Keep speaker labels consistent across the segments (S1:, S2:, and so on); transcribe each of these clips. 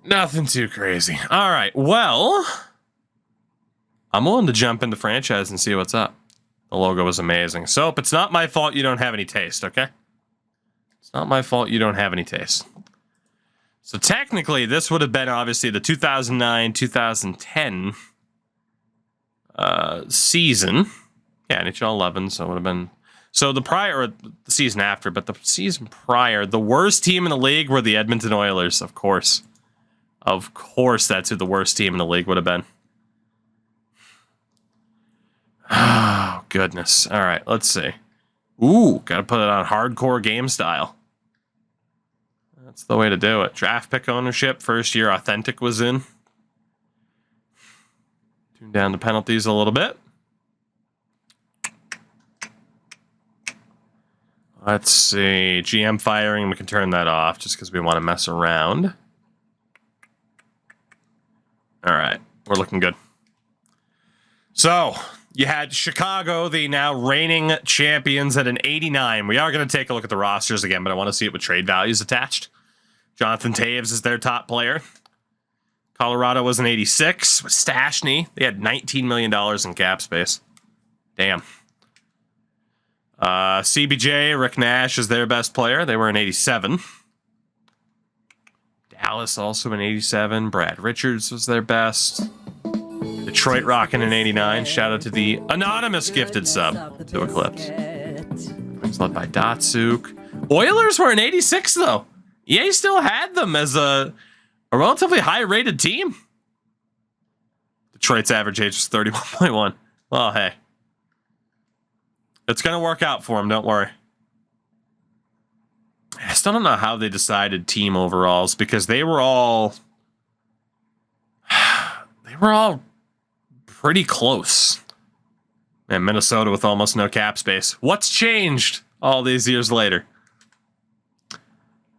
S1: Nothing too crazy. All right. Well, I'm willing to jump into franchise and see what's up. The logo was amazing. Soap, it's not my fault you don't have any taste, okay? It's not my fault you don't have any taste. So technically, this would have been obviously the 2009-2010 season. Yeah, NHL 11, so it would have been... So the prior, or the season after, but the season prior, the worst team in the league were the Edmonton Oilers, of course. Of course, that's who the worst team in the league would have been. Oh, goodness. All right, let's see. Ooh, got to put it on hardcore game style. That's the way to do it. Draft pick ownership, first year authentic was in. Tune down the penalties a little bit. Let's see. GM firing, we can turn that off just because we want to mess around. All right, we're looking good. So, you had Chicago, the now reigning champions, at an 89. We are going to take a look at the rosters again, but I want to see it with trade values attached. Jonathan Taves is their top player. Colorado was an 86 with Stastny. They had $19 million in cap space. Damn. CBJ, Rick Nash is their best player. They were an 87. Dallas also an 87. Brad Richards was their best. Detroit rocking an 89. Shout out to the anonymous gifted sub to Eclipse. Wings led by Datsuk. Oilers were an 86 though. EA still had them as a relatively high-rated team. Detroit's average age was 31.1. Well, hey. It's going to work out for them, don't worry. I still don't know how they decided team overalls because they were all pretty close. And Minnesota with almost no cap space. What's changed all these years later?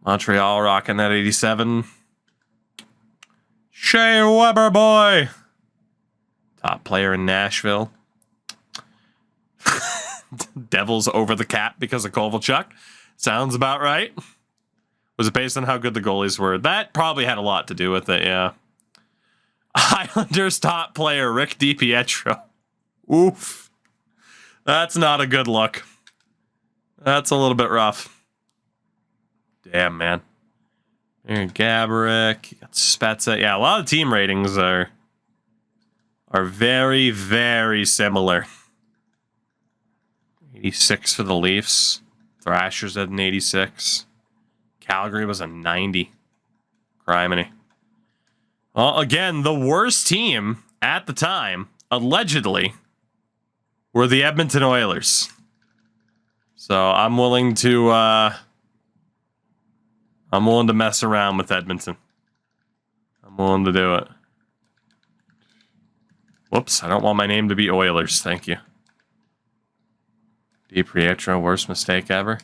S1: Montreal rocking that 87. Shea Weber, boy. Top player in Nashville. Devils over the cap because of Kovalchuk. Sounds about right. Was it based on how good the goalies were? That probably had a lot to do with it, yeah. Islanders top player, Rick DiPietro. Oof. That's not a good look. That's a little bit rough. Damn, man. Aaron Gaborik. You got Spezza. Yeah, a lot of team ratings are very, very similar. 86 for the Leafs. Thrashers at an 86. Calgary was a 90. Criminy. Well, again, the worst team at the time, allegedly, were the Edmonton Oilers. So I'm willing to mess around with Edmonton. I'm willing to do it. Whoops, I don't want my name to be Oilers. Thank you. DiPietro, worst mistake ever.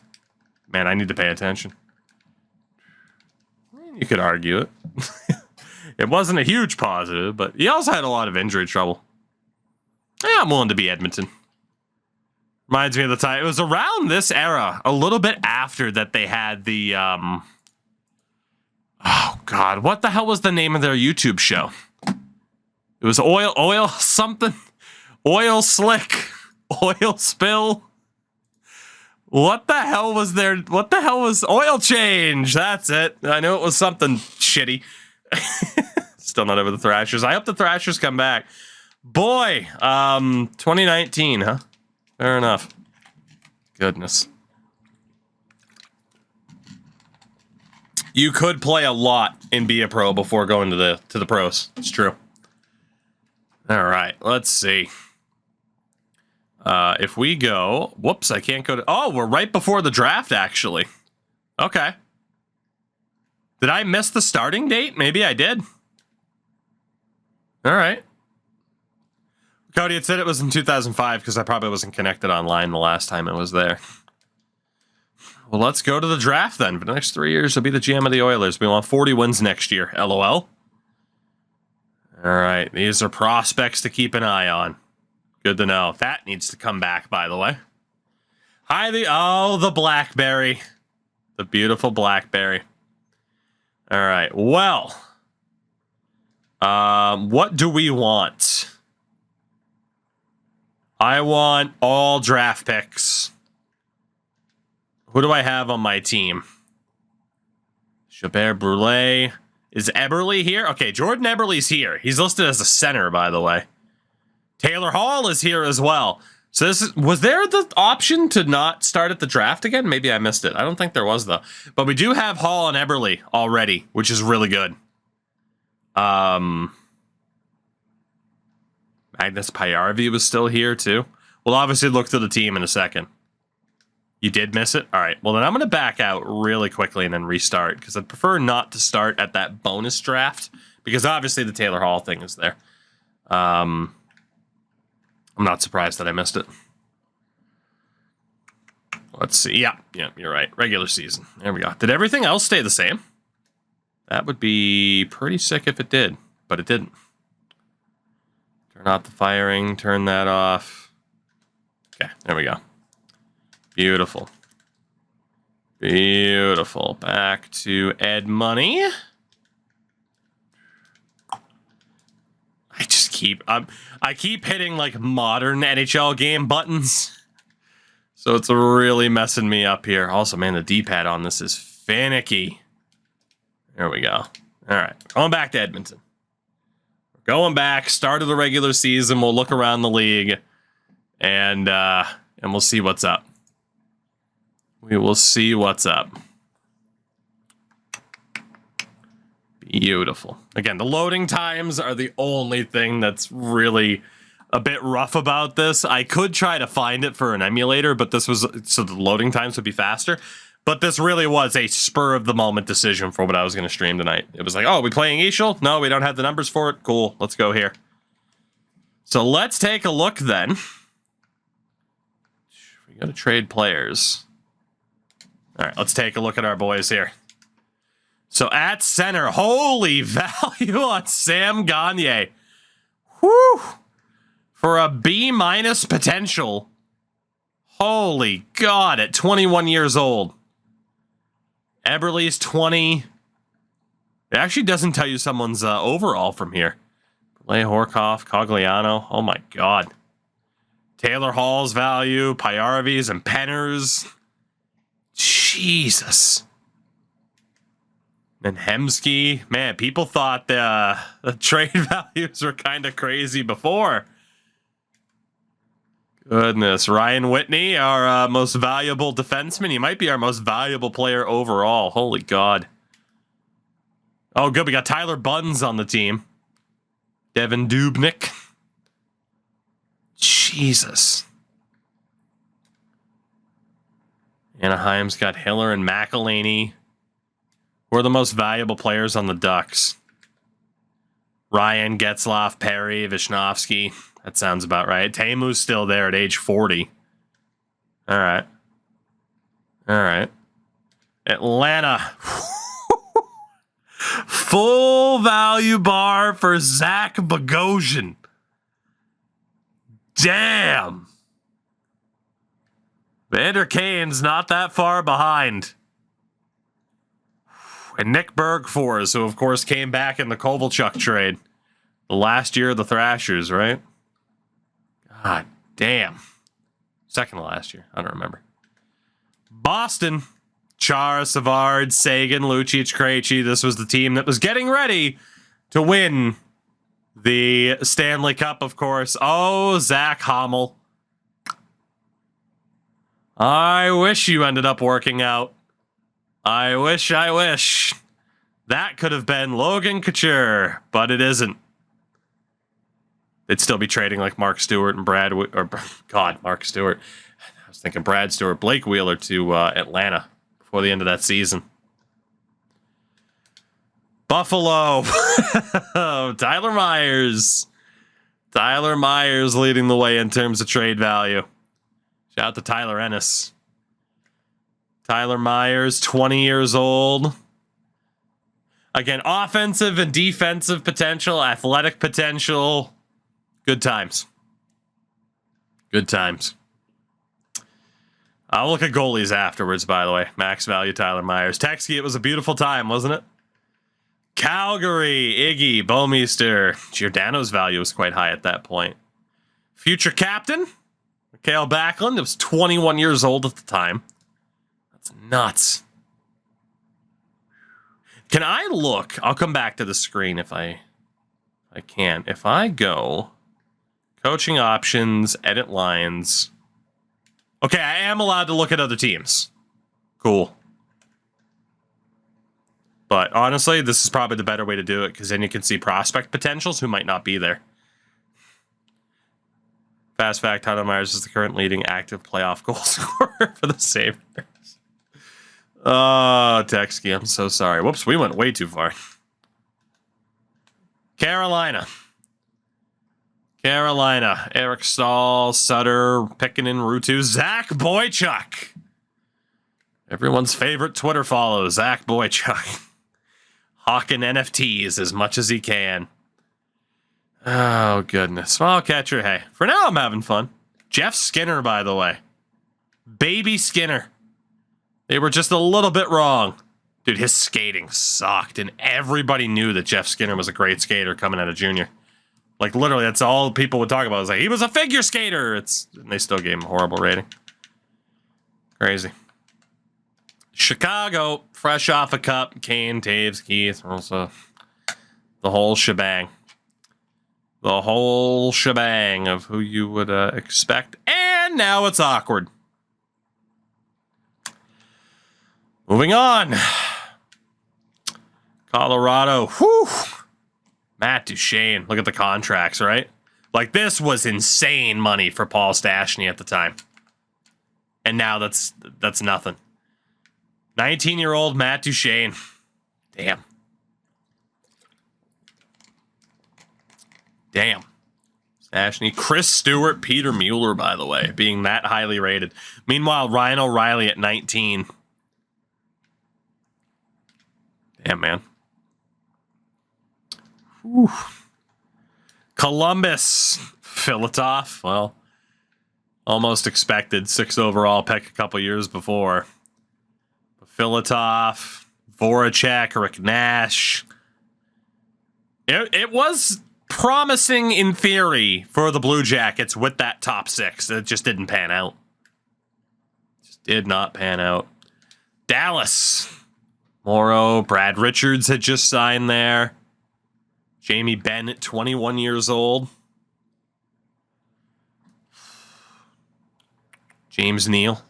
S1: Man, I need to pay attention. You could argue it. It wasn't a huge positive, but he also had a lot of injury trouble. Yeah, I'm willing to be Edmonton. Reminds me of the time. It was around this era, a little bit after that they had the... Oh, God. What the hell was the name of their YouTube show? It was oil something. Oil slick. Oil spill. What the hell was oil change? That's it. I knew it was something shitty. Still not over the Thrashers. I hope the Thrashers come back. Boy, 2019, huh? Fair enough. Goodness. You could play a lot and be a pro before going to the pros. It's true. All right, let's see. If we go... Whoops, I can't go to... Oh, we're right before the draft, actually. Okay. Did I miss the starting date? Maybe I did. All right. Cody had said it was in 2005 because I probably wasn't connected online the last time it was there. Well, let's go to the draft then. For the next 3 years, I'll be the GM of the Oilers. We want 40 wins next year. LOL. All right. These are prospects to keep an eye on. Good to know. That needs to come back, by the way. Hi, the Blackberry. The beautiful Blackberry. All right. Well, What do we want? I want all draft picks. Who do I have on my team? Chabert Brule. Is Eberle here? Okay, Jordan Eberle's here. He's listed as a center, by the way. Taylor Hall is here as well. So was there the option to not start at the draft again? Maybe I missed it. I don't think there was, though. But we do have Hall and Eberle already, which is really good. Magnus Pajärvi was still here, too. We'll obviously look through the team in a second. You did miss it? All right. Well, then I'm going to back out really quickly and then restart, because I'd prefer not to start at that bonus draft, because obviously the Taylor Hall thing is there. I'm not surprised that I missed it. Let's see. Yeah, you're right. Regular season. There we go. Did everything else stay the same? That would be pretty sick if it did, but it didn't. Turn off the firing. Turn that off. Okay, there we go. Beautiful. Beautiful. Back to Ed Money. I keep hitting like modern NHL game buttons. So it's really messing me up here. Also, man, the D-pad on this is finicky. There we go. All right. Going back to Edmonton. We're going back. Start of the regular season. We'll look around the league and we'll see what's up. We will see what's up. Beautiful. Again, the loading times are the only thing that's really a bit rough about this. I could try to find it for an emulator, but this was so the loading times would be faster. But this really was a spur of the moment decision for what I was going to stream tonight. It was like, oh, are we playing Eishel? No, we don't have the numbers for it. Cool. Let's go here. So let's take a look then. We got to trade players. All right, let's take a look at our boys here. So at center, holy value on Sam Gagner. Whew. For a B- potential. Holy God, at 21 years old. Eberle's 20. It actually doesn't tell you someone's overall from here. Lay Horkoff, Cogliano. Oh my God. Taylor Hall's value, Pajärvi's and Penner's. Jesus. And Hemsky, man, people thought the trade values were kind of crazy before. Goodness, Ryan Whitney, our most valuable defenseman. He might be our most valuable player overall. Holy God. Oh, good. We got Tyler Buns on the team. Devin Dubnyk. Jesus. Anaheim's got Hiller and McElhaney. Who are the most valuable players on the Ducks? Ryan, Getzlaf, Perry, Vishnofsky. That sounds about right. Teemu's still there at age 40. All right. All right. Atlanta. Full value bar for Zach Bogosian. Damn. Vander Kane's not that far behind. And Nick Bergfors, who of course came back in the Kovalchuk trade. The last year of the Thrashers, right? God damn. Second to last year. I don't remember. Boston. Chara, Savard, Sagan, Lucic, Krejci. This was the team that was getting ready to win the Stanley Cup, of course. Oh, Zach Hommel. I wish you ended up working out. I wish. That could have been Logan Couture, but it isn't. They'd still be trading like Mark Stewart and Mark Stewart. I was thinking Brad Stewart, Blake Wheeler to Atlanta before the end of that season. Buffalo. Tyler Myers. Tyler Myers leading the way in terms of trade value. Shout out to Tyler Ennis. Tyler Myers, 20 years old. Again, offensive and defensive potential, athletic potential. Good times. Good times. I'll look at goalies afterwards, by the way. Max value, Tyler Myers. Texky, it was a beautiful time, wasn't it? Calgary, Iggy, Bouwmeester. Giordano's value was quite high at that point. Future captain, Mikael Backlund, was 21 years old at the time. That's nuts. Can I look? I'll come back to the screen if I can. If I go coaching options, edit lines. Okay, I am allowed to look at other teams. Cool. But honestly, this is probably the better way to do it, because then you can see prospect potentials who might not be there. Fast fact, Tyler Myers is the current leading active playoff goal scorer for the Sabres. Oh, Texky, I'm so sorry. Whoops, we went way too far. Carolina, Eric Stahl, Sutter, Pekkanen, Ruutu, Zach Boychuk. Everyone's favorite Twitter follow, Zach Boychuk. Hawking NFTs as much as he can. Oh, goodness. Small catcher, hey. For now, I'm having fun. Jeff Skinner, by the way. Baby Skinner. They were just a little bit wrong. Dude, his skating sucked, and everybody knew that Jeff Skinner was a great skater coming out of junior. Like, literally, that's all people would talk about. It was like, he was a figure skater. And they still gave him a horrible rating. Crazy. Chicago, fresh off a cup. Kane, Taves, Keith, also the whole shebang. The whole shebang of who you would expect. And now it's awkward. Moving on. Colorado. Whew. Matt Duchene. Look at the contracts, right? Like, this was insane money for Paul Stastny at the time. And now that's nothing. 19-year-old Matt Duchene. Damn. Stastny. Chris Stewart, Peter Mueller, by the way, being that highly rated. Meanwhile, Ryan O'Reilly at 19. Damn, man. Whew. Columbus. Filatov. Well, almost expected. 6th overall pick a couple years before. Filatov, Voracek, Rick Nash. It was promising in theory for the Blue Jackets with that top 6. It just didn't pan out. Just did not pan out. Dallas. Morrow, Brad Richards had just signed there. Jamie Benn, 21 years old. James Neal.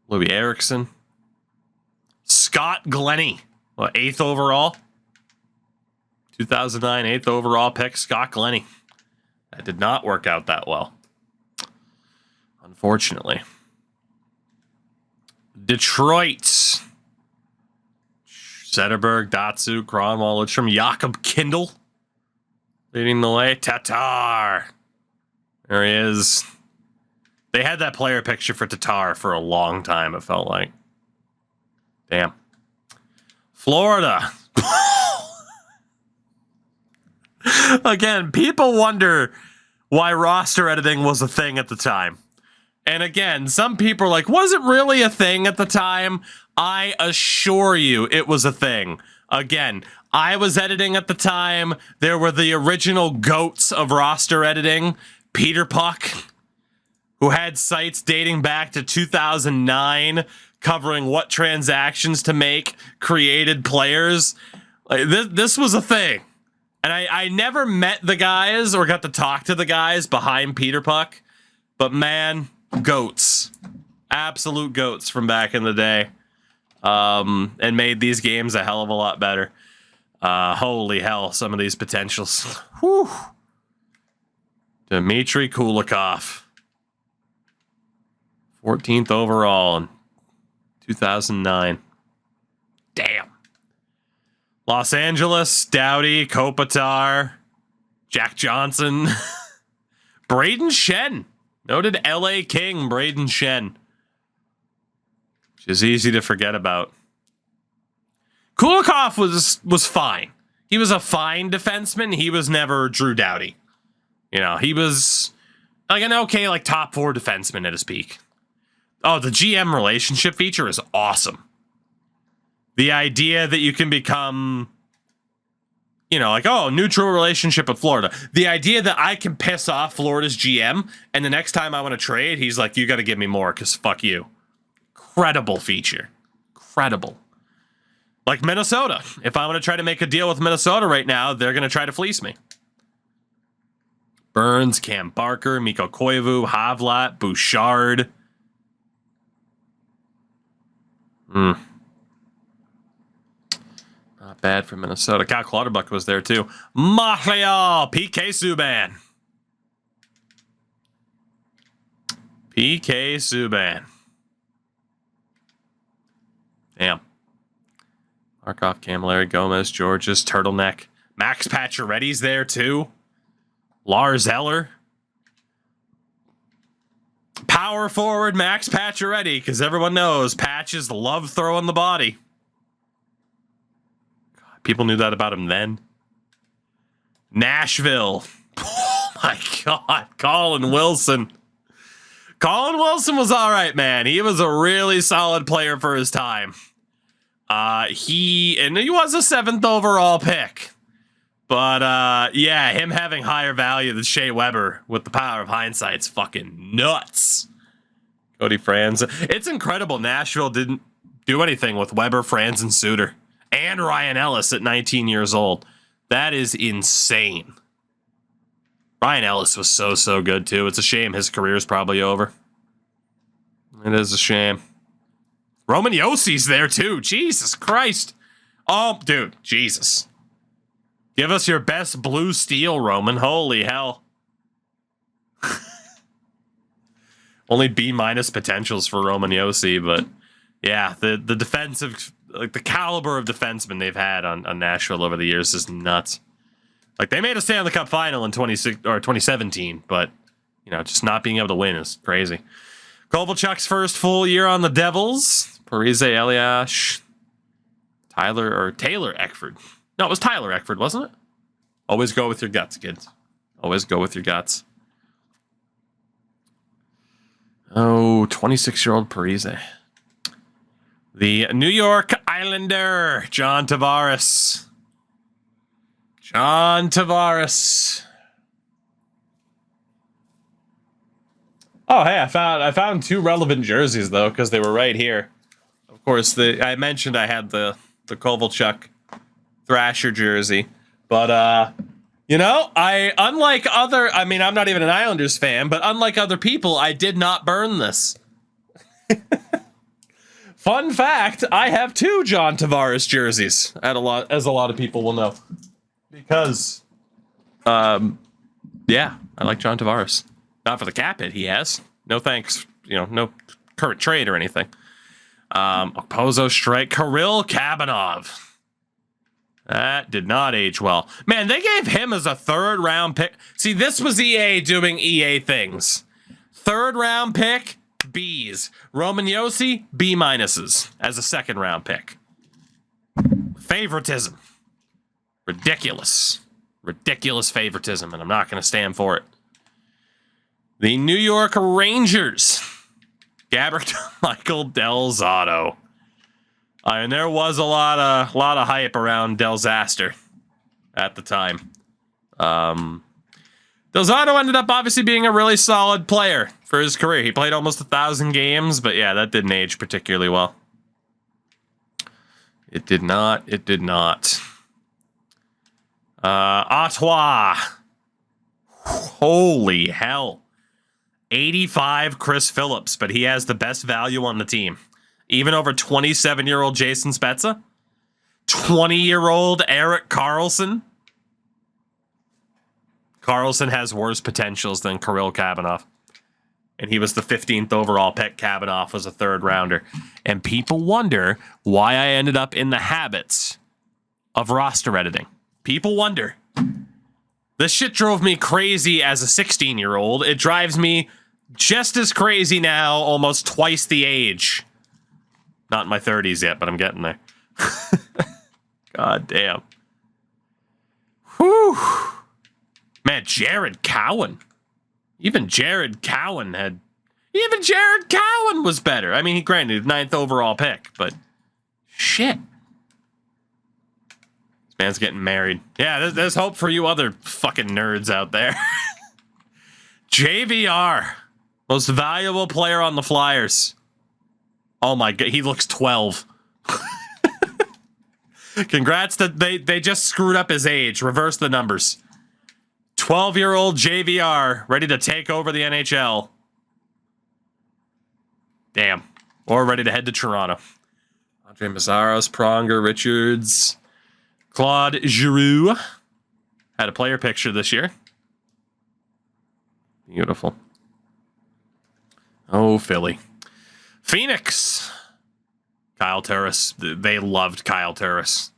S1: Louis Erickson. Scott Glennie, 8th overall. 2009, 8th overall pick, Scott Glennie. That did not work out that well, unfortunately. Detroit. Zetterberg, Datsyuk, Kronwall, Lidstrom, Jakob Kindle leading the way. Tatar. There he is. They had that player picture for Tatar for a long time, it felt like. Damn. Florida. Again, people wonder why roster editing was a thing at the time. And again, some people are like, was it really a thing at the time? I assure you it was a thing. Again, I was editing at the time. There were the original goats of roster editing. Peter Puck, who had sites dating back to 2009, covering what transactions to make, created players. Like, this was a thing. And I never met the guys or got to talk to the guys behind Peter Puck. But man, goats. Absolute goats from back in the day. And made these games a hell of a lot better. Holy hell, some of these potentials. Whew. Dmitry Kulikov. 14th overall in 2009. Damn. Los Angeles, Doughty, Kopitar, Jack Johnson, Braden Shen. Noted LA King, Braden Shen. Which is easy to forget about. Kulikov was fine. He was a fine defenseman. He was never Drew Doughty. You know, he was like an okay, like top 4 defenseman at his peak. Oh, the GM relationship feature is awesome. The idea that you can become you know, like, oh, neutral relationship with Florida. The idea that I can piss off Florida's GM and the next time I want to trade, he's like, you got to give me more because fuck you. Credible feature. Credible. Like Minnesota. If I want to try to make a deal with Minnesota right now, they're going to try to fleece me. Burns, Cam Barker, Mikko Koivu, Havlat, Bouchard. Not bad for Minnesota. Cal Clutterbuck was there too. Montreal, PK Subban. PK Subban. Damn. Markov, Camilleri, Gomez, Georges, Turtleneck. Max Pacioretty's there too. Lars Eller. Power forward Max Pacioretty, because everyone knows Patches love throwing the body. God, people knew that about him then. Nashville. Oh my God. Colin Wilson. Colin Wilson was all right, man. He was a really solid player for his time. He was a 7th overall pick. But, yeah, him having higher value than Shea Weber with the power of hindsight's fucking nuts. Cody Franz. It's incredible Nashville didn't do anything with Weber, Franz, and Suter. And Ryan Ellis at 19 years old. That is insane. Ryan Ellis was so good, too. It's a shame his career's probably over. It is a shame. Roman Yossi's there, too. Jesus Christ. Oh, dude. Jesus. Give us your best blue steel, Roman. Holy hell. Only B- potentials for Roman Josi, but yeah, the defensive, like the caliber of defensemen they've had on Nashville over the years is nuts. Like they made a Stanley Cup final in 2017, but you know, just not being able to win is crazy. Kovalchuk's first full year on the Devils. Parise Elias, Taylor Eckford. No, it was Tyler Eckford, wasn't it? Always go with your guts, kids. Always go with your guts. Oh, 26-year-old Parise. The New York Islander, John Tavares. John Tavares. Oh, hey, I found 2 relevant jerseys, though, because they were right here. Of course, I mentioned I had the Kovalchuk Thrasher jersey, but you know, I'm not even an Islanders fan, but unlike other people, I did not burn this. Fun fact, I have 2 John Tavares jerseys, as a lot of people will know, because yeah, I like John Tavares. Not for the cap hit he has, no thanks, you know, no current trade or anything. Okposo strike, Kirill Kabanov. That did not age well. Man, they gave him as a 3rd round pick. See, this was EA doing EA things. 3rd round pick, B's. Roman Josi, B- as a 2nd round pick. Favoritism. Ridiculous. Ridiculous favoritism, and I'm not going to stand for it. The New York Rangers. Gabriel Michael Del Zotto. And there was a lot of hype around Del Zaster at the time. Del Zotto ended up obviously being a really solid player for his career. He played almost 1,000 games, but yeah, that didn't age particularly well. It did not. It did not. Ottawa. Holy hell. 85 Chris Phillips, but he has the best value on the team. Even over 27-year-old Jason Spezza. 20-year-old Erik Karlsson. Karlsson has worse potentials than Kirill Kabanov. And he was the 15th overall pick. Kabanov was a 3rd rounder. And people wonder why I ended up in the habits of roster editing. People wonder. This shit drove me crazy as a 16-year-old. It drives me just as crazy now, almost twice the age. Not in my 30s yet, but I'm getting there. God damn. Whew. Man, Jared Cowan. Even Jared Cowan was better. I mean, he granted 9th overall pick, but shit. Man's getting married. Yeah, there's hope for you other fucking nerds out there. JVR, most valuable player on the Flyers. Oh my god, he looks 12. Congrats that they just screwed up his age. Reverse the numbers. 12-year-old JVR ready to take over the NHL. Damn. Or ready to head to Toronto. Andre Mazzaros, Pronger, Richards, Claude Giroux. Had a player picture this year. Beautiful. Oh, Philly. Phoenix. Kyle Turris. They loved Kyle Turris.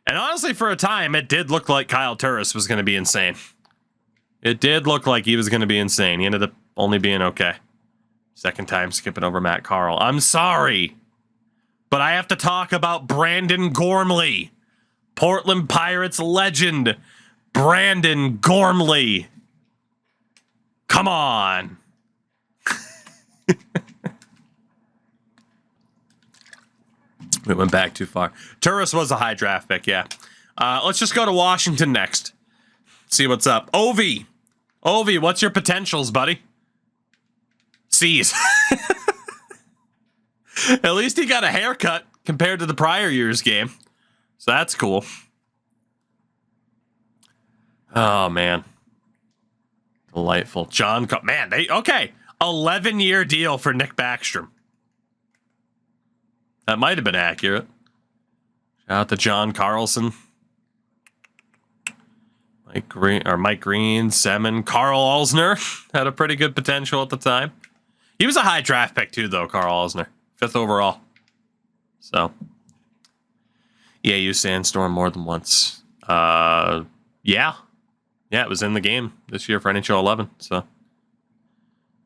S1: And honestly, for a time, it did look like Kyle Turris was going to be insane. It did look like he was going to be insane. He ended up only being okay. Second time skipping over Matt Carl. I'm sorry, but I have to talk about Brandon Gormley. Portland Pirates legend, Brandon Gormley. Come on. We went back too far. Turris was a high draft pick, yeah. Let's just go to Washington next. See what's up. Ovi, what's your potentials, buddy? C's. At least he got a haircut compared to the prior year's game. So that's cool. Oh, man. Delightful. John, man, okay. 11-year deal for Nick Backstrom. That might have been accurate. Shout out to John Carlson. Mike Green, Semin, Carl Alsner had a pretty good potential at the time. He was a high draft pick too, though, Carl Alsner. 5th overall. So, yeah, you Sandstorm more than once. Yeah, it was in the game this year for NHL 11. So,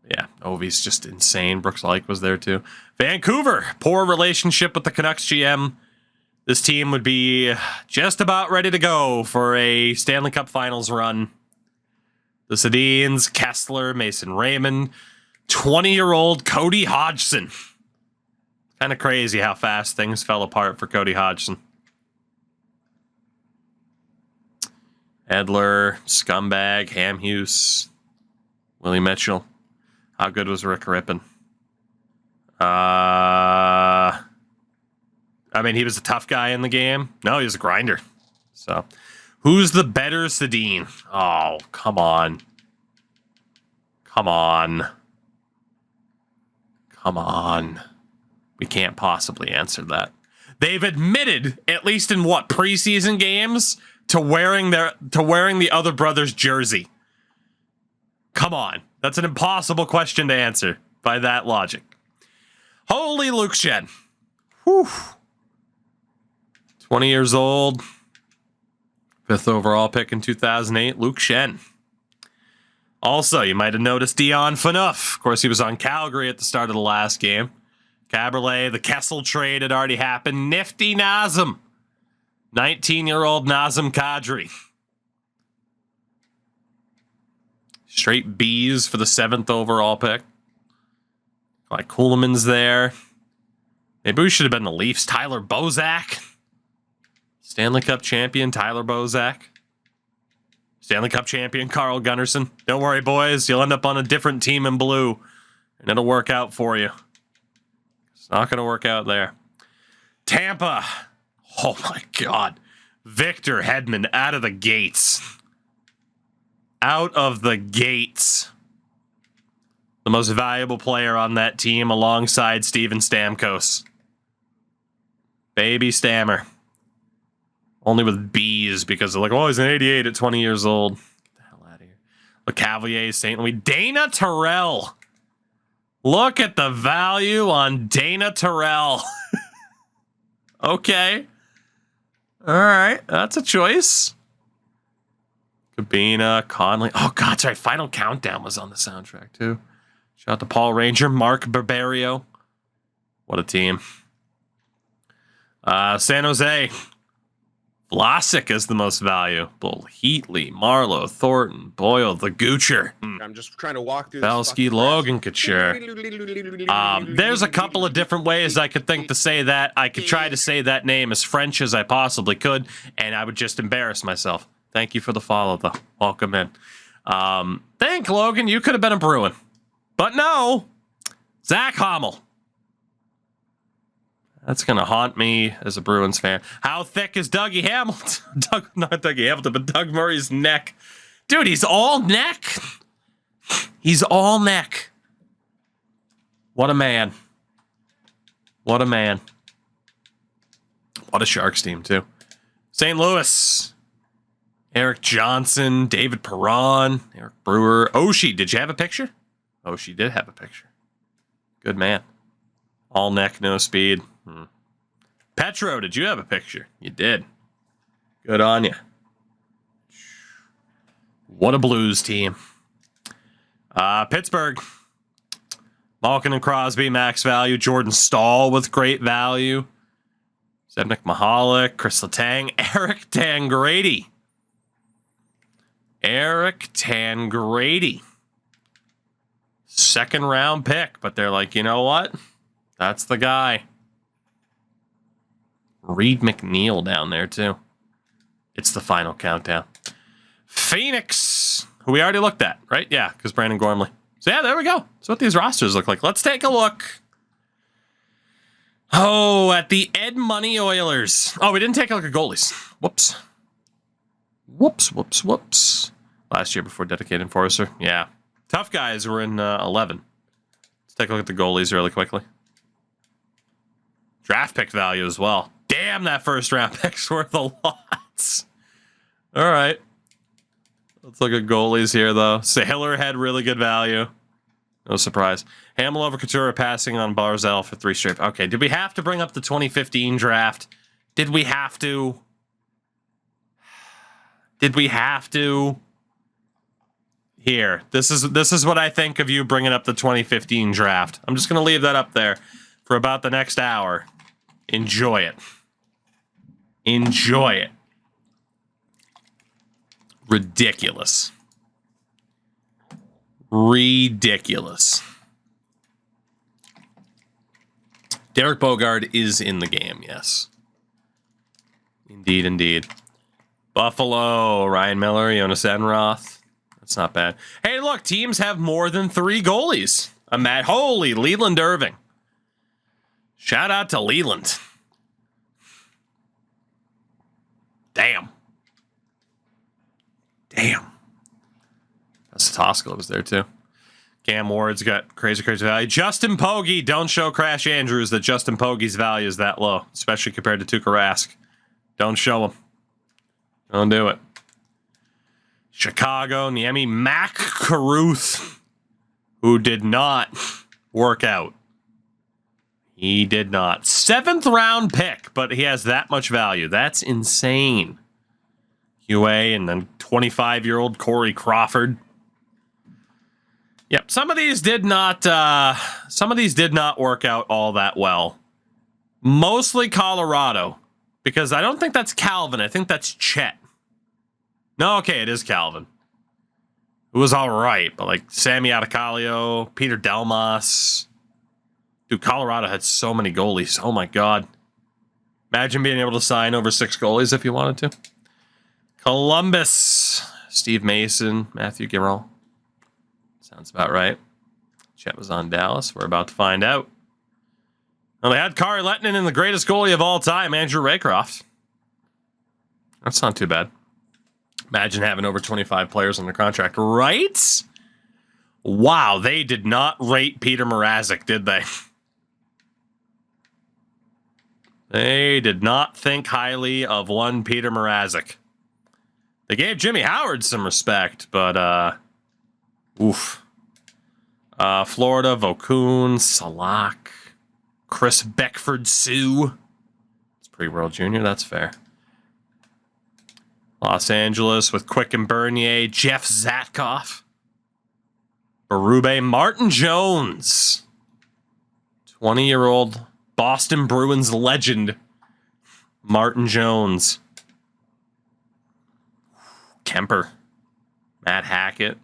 S1: yeah, Ovi's just insane. Brooks Lake was there too. Vancouver, poor relationship with the Canucks GM. This team would be just about ready to go for a Stanley Cup Finals run. The Sedins, Kessler, Mason Raymond, 20-year-old Cody Hodgson. Kind of crazy how fast things fell apart for Cody Hodgson. Edler, Scumbag, Hamhuis, Willie Mitchell. How good was Rick Rippon? I mean, he was a tough guy in the game. No, he was a grinder. So, who's the better Sedin? Oh, come on. Come on. Come on. We can't possibly answer that. They've admitted, at least in what, preseason games, to wearing the other brother's jersey. Come on. That's an impossible question to answer by that logic. Holy Luke Shen. Whew. 20 years old. 5th overall pick in 2008. Luke Shen. Also, you might have noticed Dion Phaneuf. Of course, he was on Calgary at the start of the last game. Caberlet, the Kessel trade had already happened. Nifty Nazem. 19-year-old Nazem Kadri. Straight B's for the 7th overall pick. Like Kuhlman's there. Maybe we should have been the Leafs. Tyler Bozak. Stanley Cup champion Tyler Bozak. Stanley Cup champion Carl Gunnarsson. Don't worry, boys. You'll end up on a different team in blue. And it'll work out for you. It's not going to work out there. Tampa. Oh, my God. Victor Hedman out of the gates. Out of the gates. The most valuable player on that team alongside Steven Stamkos. Baby Stammer. Only with B's because they're like, oh, he's an 88 at 20 years old. Get the hell out of here. Le Cavalier, St. Louis. Dana Terrell. Look at the value on Dana Terrell. Okay. All right. That's a choice. Cabina, Conley. Oh, God, sorry. Final Countdown was on the soundtrack, too. Shout out to Paul Ranger, Mark Barberio. What a team. San Jose. Vlasic is the most value. Bull, Heatley, Marlowe, Thornton, Boyle, the Goocher.
S2: I'm just trying to walk through
S1: Belsky, Logan, Couture. There's a couple of different ways I could think to say that. I could try to say that name as French as I possibly could, and I would just embarrass myself. Thank you for the follow, though. Welcome in. Thank Logan. You could have been a Bruin. But no. Zach Hommel. That's going to haunt me as a Bruins fan. How thick is Dougie Hamilton? Not Dougie Hamilton, but Doug Murray's neck. Dude, he's all neck. He's all neck. What a man. What a man. What a Sharks team, too. St. Louis. Eric Johnson, David Perron, Eric Brewer. Oshie, did you have a picture? Oshie did have a picture. Good man. All neck, no speed. Petro, did you have a picture? You did. Good on you. What a Blues team. Pittsburgh. Malkin and Crosby, max value. Jordan Stahl with great value. Zednik Mahalik, Chris Letang, Eric Tangrady. Eric Tangrady. Second round pick, but they're like, you know what? That's the guy. Reed McNeil down there, too. It's the final countdown. Phoenix, who we already looked at, right? Yeah, because Brandon Gormley. So, yeah, there we go. That's what these rosters look like. Let's take a look. Oh, at the Ed Money Oilers. Oh, we didn't take a look at goalies. Whoops. Whoops. Last year before Dedicated Enforcer. Yeah. Tough guys were in 11. Let's take a look at the goalies really quickly. Draft pick value as well. Damn, that first round pick's worth a lot. All right. Let's look at goalies here, though. Sahiller had really good value. No surprise. Hamel over Couture passing on Barzell for 3 straight. Okay, did we have to bring up the 2015 draft? Did we have to? Did we have to? Here, this is what I think of you bringing up the 2015 draft. I'm just going to leave that up there for about the next hour. Enjoy it. Enjoy it. Ridiculous. Ridiculous. Derek Bogard is in the game, yes. Indeed, indeed. Buffalo, Ryan Miller, Jonas Enroth. That's not bad. Hey, look, teams have more than 3 goalies. Holy, Leland Irving. Shout out to Leland. Damn. Tosco was there, too. Cam Ward's got crazy value. Justin Pogge, don't show Crash Andrews that Justin Pogge's value is that low, especially compared to Tuukka Rask. Don't show him. Don't do it. Chicago, Niemi Mac Caruth, who did not work out. He did not. 7th round pick, but he has that much value. That's insane. UA and then 25-year-old Corey Crawford. Yep, some of these did not work out all that well. Mostly Colorado, because I don't think that's Calvin. I think that's Chet. No, okay, it is Calvin. It was all right, but like Sammy Adekalio, Peter Delmas. Dude, Colorado had so many goalies. Oh my God. Imagine being able to sign over 6 goalies if you wanted to. Columbus, Steve Mason, Matthew Giroux. Sounds about right. Chet was on Dallas. We're about to find out. Well, they had Kari Lehtinen and the greatest goalie of all time, Andrew Raycroft. That's not too bad. Imagine having over 25 players on their contract, right? Wow, they did not rate Peter Mrazek, did they? They did not think highly of one Peter Mrazek. They gave Jimmy Howard some respect, but, oof. Florida, Vokun, Salak, Chris Beckford-Sue. It's pre-World Junior, that's fair. Los Angeles with Quick and Bernier, Jeff Zatkoff. Berube, Martin Jones. 20-year-old Boston Bruins legend, Martin Jones. Kemper. Matt Hackett.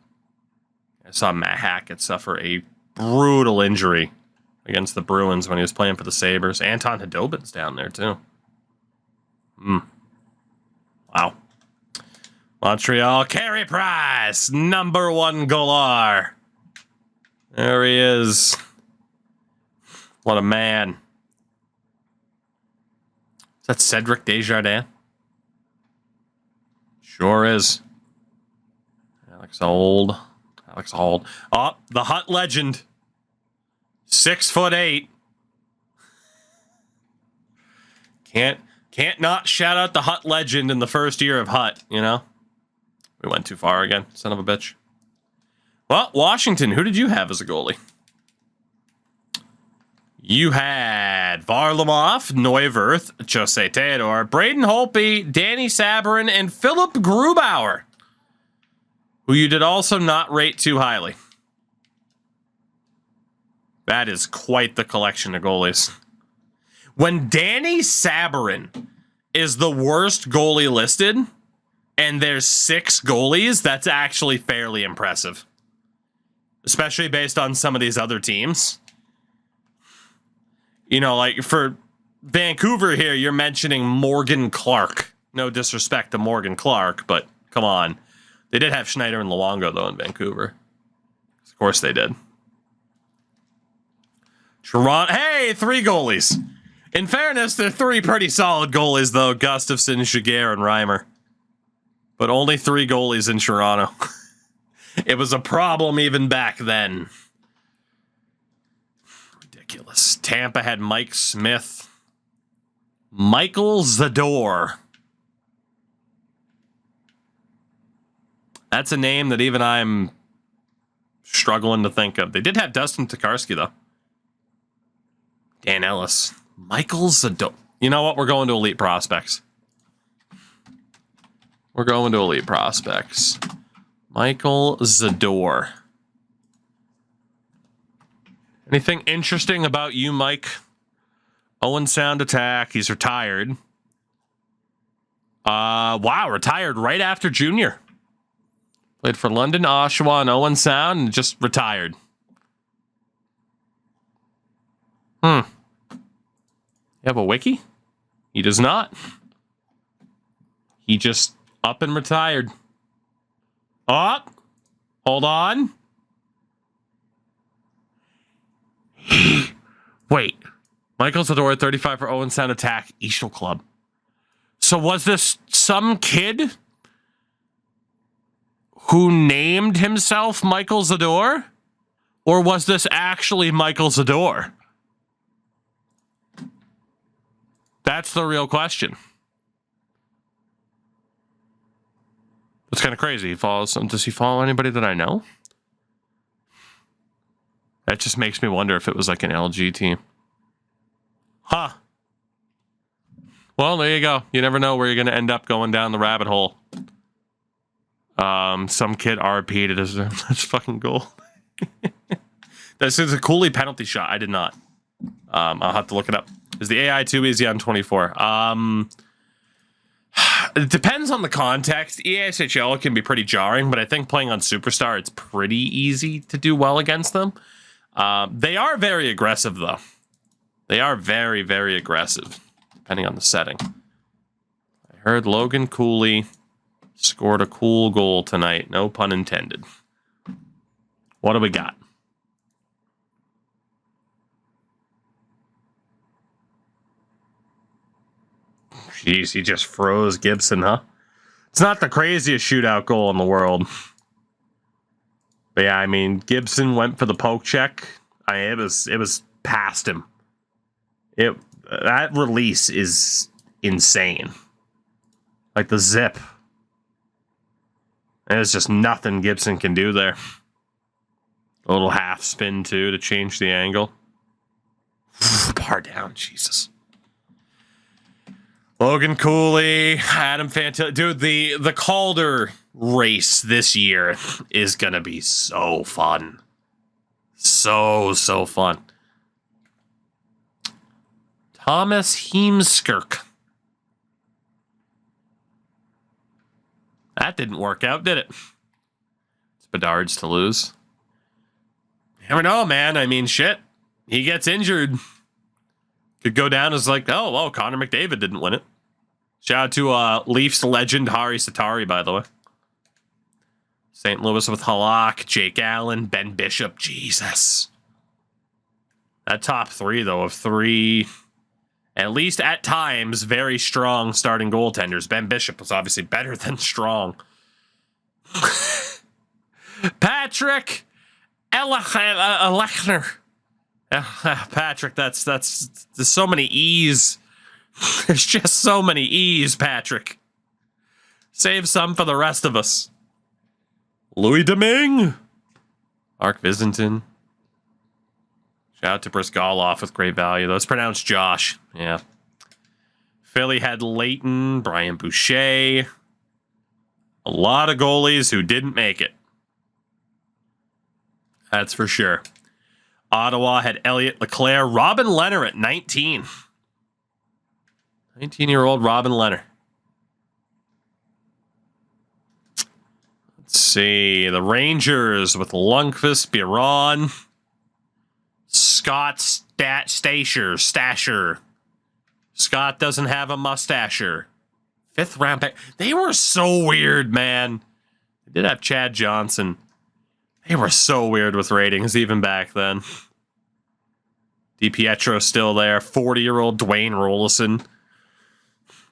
S1: I saw Matt Hackett suffer a brutal injury against the Bruins when he was playing for the Sabres. Anton Khudobin's down there, too. Wow. Montreal, Carey Price, number 1 goaler. There he is. What a man. Is that Cedric Desjardins? Sure is. Alex Old. Oh, the Hut legend. 6'8". Can't not shout out the Hut legend in the first year of Hut, you know? We went too far again, son of a bitch. Well, Washington, who did you have as a goalie? You had Varlamov, Neuwirth, Jose Theodore, Braden Holtby, Danny Sabarin, and Philip Grubauer, who you did also not rate too highly. That is quite the collection of goalies. When Danny Sabarin is the worst goalie listed, and there's 6 goalies, that's actually fairly impressive. Especially based on some of these other teams. You know, like for Vancouver here, you're mentioning Morgan Clark. No disrespect to Morgan Clark, but come on. They did have Schneider and Luongo, though, in Vancouver. Of course they did. Toronto. Hey, 3 goalies. In fairness, they're 3 pretty solid goalies, though. Gustafsson, Jaguar, and Reimer. But only 3 goalies in Toronto. It was a problem even back then. Ridiculous. Tampa had Mike Smith. Michael Zador. That's a name that even I'm struggling to think of. They did have Dustin Tokarski, though. Dan Ellis. Michael Zador. You know what? We're going to Elite Prospects. We're going to Elite Prospects. Michael Zador. Anything interesting about you, Mike? Owen Sound Attack. He's retired. Wow, retired right after junior. Played for London, Oshawa, and Owen Sound, and just retired. You have a wiki? He does not. He just up and retired. Oh, hold on. Wait. Michael Zador, 35 for Owen Sound Attack, Eastal Club. So was this some kid who named himself Michael Zador? Or was this actually Michael Zador? That's the real question. That's kind of crazy. Does he follow anybody that I know? That just makes me wonder if it was like an LG team. Huh. Well, there you go. You never know where you're going to end up going down the rabbit hole. Some kid RP'd it as that's fucking goal. This is a Cooley penalty shot. I did not. I'll have to look it up. Is the AI too easy on 24? It depends on the context. EASHL can be pretty jarring, but I think playing on Superstar, it's pretty easy to do well against them. They are very aggressive, though. They are very, very aggressive, depending on the setting. I heard Logan Cooley scored a cool goal tonight. No pun intended. What do we got? Jeez, he just froze Gibson, huh? It's not the craziest shootout goal in the world. But yeah, I mean, Gibson went for the poke check. It was past him. That release is insane. Like the zip. There's just nothing Gibson can do there. A little half spin too to change the angle. Bar down, Jesus. Logan Cooley, Adam Fantilli. Dude, the Calder race this year is going to be so fun. So fun. Thomas Heemskirk. That didn't work out, did it? It's Bedard's to lose. You never know, man. I mean, shit. He gets injured. Could go down as like, oh, well, Connor McDavid didn't win it. Shout out to Leafs legend Hari Satari, by the way. St. Louis with Halak, Jake Allen, Ben Bishop. Jesus. That top three, though, of three, at least at times, very strong starting goaltenders. Ben Bishop was obviously better than strong. Patrick Elechner. Patrick, that's there's so many E's. There's just so many E's, Patrick. Save some for the rest of us. Louis Domingue. Mark Visentin. Shout out to Brisgaloff with great value. That's pronounced Josh. Yeah. Philly had Leighton, Brian Boucher. A lot of goalies who didn't make it. That's for sure. Ottawa had Elliott Leclerc. Robin Lehner at 19. 19-year-old Robin Lehner. Let's see. The Rangers with Lundqvist, Biron. Scott Stasher. Scott doesn't have a mustacher. 5th round pick. They were so weird, man. They did have Chad Johnson. They were so weird with ratings even back then. DiPietro still there. 40-year-old Dwayne Rollison.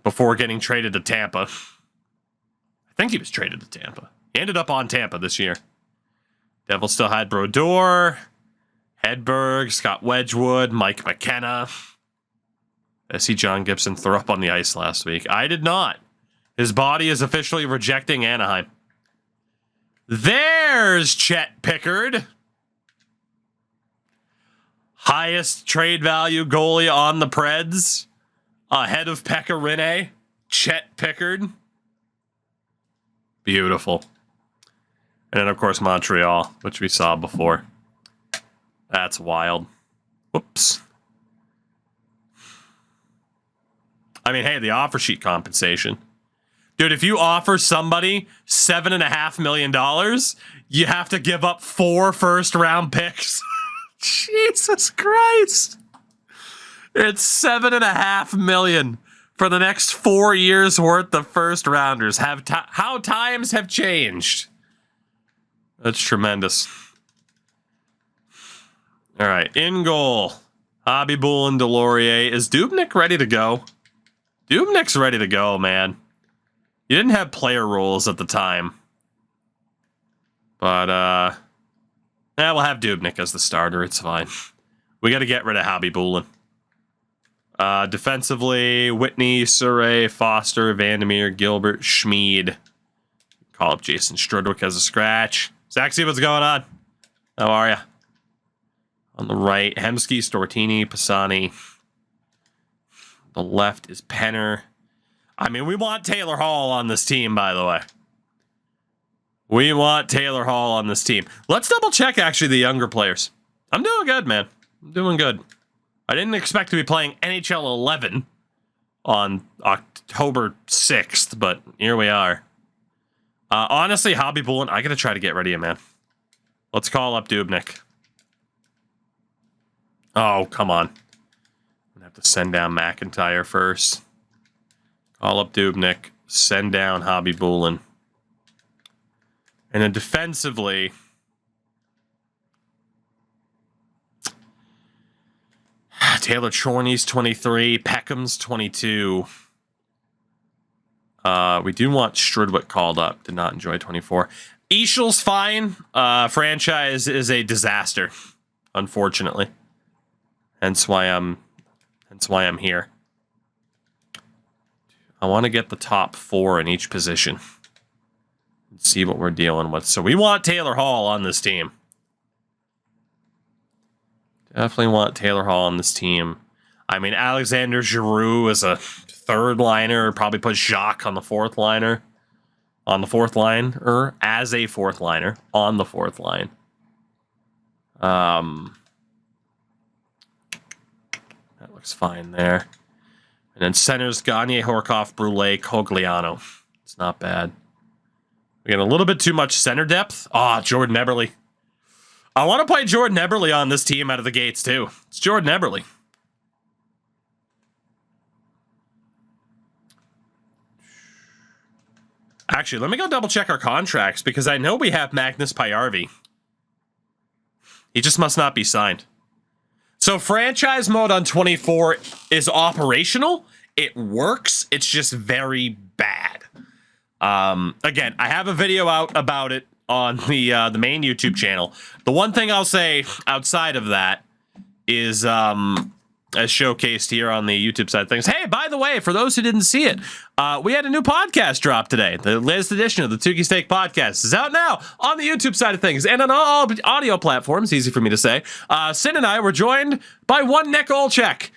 S1: Before getting traded to Tampa. I think he was traded to Tampa. He ended up on Tampa this year. Devils still had Brodeur, Hedberg, Scott Wedgwood, Mike McKenna. I see John Gibson throw up on the ice last week. I did not. His body is officially rejecting Anaheim. There's Chet Pickard. Highest trade value goalie on the Preds. Ahead of Pekka Rinne. Chet Pickard. Beautiful. And then, of course, Montreal, which we saw before. That's wild. Whoops. I mean, hey, the offer sheet compensation. Dude, if you offer somebody $7.5 million, you have to give up 4 first-round picks. Jesus Christ. It's $7.5 million for the next 4 years worth of first rounders. How times have changed. That's tremendous. All right, in goal. Hobby Bull and Delorier. Is Dubnyk ready to go? Dubnyk's ready to go, man. You didn't have player roles at the time. But, we'll have Dubnyk as the starter. It's fine. We got to get rid of Hobby Bulin. Defensively, Whitney, Surrey, Foster, Vandermeer, Gilbert, Schmid. Call up Jason Strudwick as a scratch. Zaxi, what's going on? How are ya? On the right, Hemsky, Stortini, Pisani. The left is Penner. I mean, we want Taylor Hall on this team, by the way. We want Taylor Hall on this team. Let's double check, actually, the younger players. I'm doing good, man. I'm doing good. I didn't expect to be playing NHL 11 on October 6th, but here we are. Honestly, Hobby Bullen, I got to try to get rid of you, man. Let's call up Dubnyk. Oh, come on. I'm going to have to send down McIntyre first. Call up Dubnyk. Send down Hobby Bullen. And then defensively... Taylor Chorney's 23. Peckham's 22. We do want Strudwick called up. Did not enjoy 24. Eichel's fine. Franchise is a disaster, unfortunately. Hence why I'm here. I want to get the top 4 in each position. Let's see what we're dealing with. So we want Taylor Hall on this team. Definitely want Taylor Hall on this team. I mean, Alexander Giroux is a third liner. Probably put Jacques on the fourth liner. On the fourth line. Or as a fourth liner. On the fourth line. That looks fine there. And then centers Gagne, Horkoff, Brule, Cogliano. It's not bad. We got a little bit too much center depth. Ah, Jordan Eberle. I want to play Jordan Eberle on this team out of the gates, too. It's Jordan Eberle. Actually, let me go double check our contracts because I know we have Magnus Pajärvi. He just must not be signed. So franchise mode on 24 is operational. It works. It's just very bad. Again, I have a video out about it on the main YouTube channel. The one thing I'll say outside of that is as showcased here on the YouTube side of things. Hey, by the way, for those who didn't see it, we had a new podcast drop today. The latest edition of the Tukey Steak Podcast is out now on the YouTube side of things and on all audio platforms, easy for me to say. Sin and I were joined by one Nick Olchek,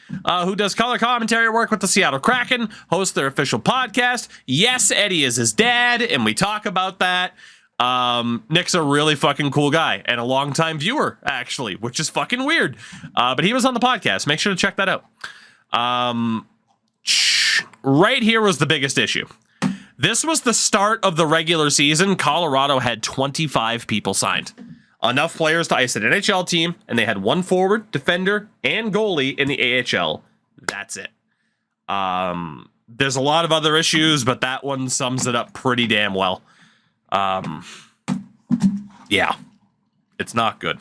S1: who does color commentary work with the Seattle Kraken, hosts their official podcast. Yes, Eddie is his dad, and we talk about that. Nick's a really fucking cool guy and a longtime viewer, actually, which is fucking weird. But he was on the podcast. Make sure to check that out. Right here was the biggest issue. This was the start of the regular season. Colorado had 25 people signed. Enough players to ice an NHL team, and they had one forward, defender, and goalie in the AHL. That's it. There's a lot of other issues, but that one sums it up pretty damn well. Yeah, it's not good.